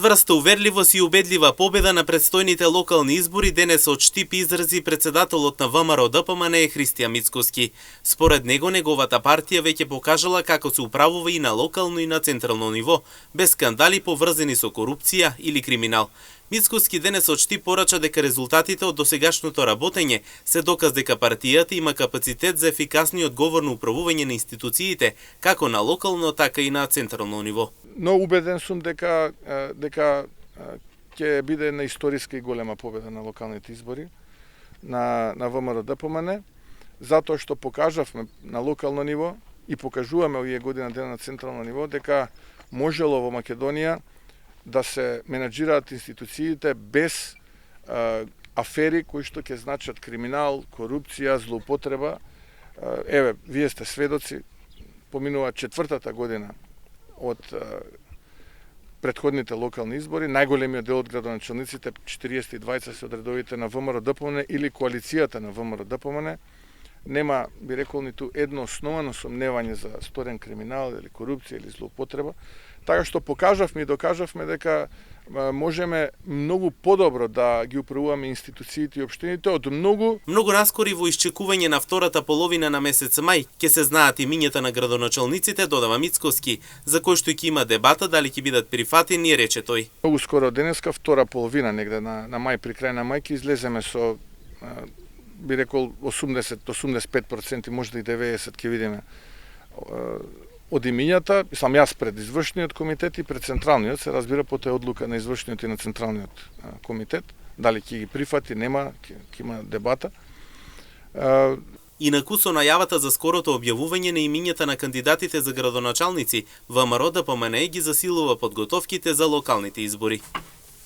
Цврста уверливост и убедлива победа на предстојните локални избори денес од Штип изрази председателот на ВМРО-ДПМН Христијан Мицкоски. Според него, неговата партија веќе покажала како се управува и на локално и на централно ниво, без скандали поврзани со корупција или криминал. Мицкоски денес од Штип порача дека резултатите од досегашното работење се доказ дека партијата има капацитет за ефикасно и одговорно управување на институциите, како на локално, така и на централно ниво. Но убеден сум дека ќе биде една историска и голема победа на локалните избори на ВМРО-ДПМН, затоа што покажавме на локално ниво и покажуваме овие година дена на централно ниво дека можело во Македонија да се менаџираат институциите без афери кои што ќе значат криминал, корупција, злоупотреба. Еве, вие сте сведоци, поминува 4-та година од претходните локални избори, најголемиот дел од градоначалниците, 42 се од редовите на ВМРО-ДПМН или коалицијата на ВМРО-ДПМН, нема, би рекол, ниту едно основано сомневање за сторен криминал или корупција или злоупотреба. Така што покажавме и докажавме дека можеме многу подобро да ги управуваме институциите и општините од многу наскори во исчекување на втората половина на месец мај ќе се знаат имињата на градоначалниците, додава Мицкоски, за кој што ќе има дебата дали ќе бидат прифатени, рече тој. Многу скоро денеска, втора половина негде на мај, при крај на мај ќе излеземе со би рекол 80-85%, може да и 90% ќе видиме од имињата, сам јас пред извршниот комитет и пред централниот, се разбира потоа одлука на извршниот и на централниот комитет, дали ќе ги прифати, нема, ќе има дебата. Инаку со најавата за скорото објавување на имињата на кандидатите за градоначалници, ВМРО-ДПМН ги засилува подготовките за локалните избори.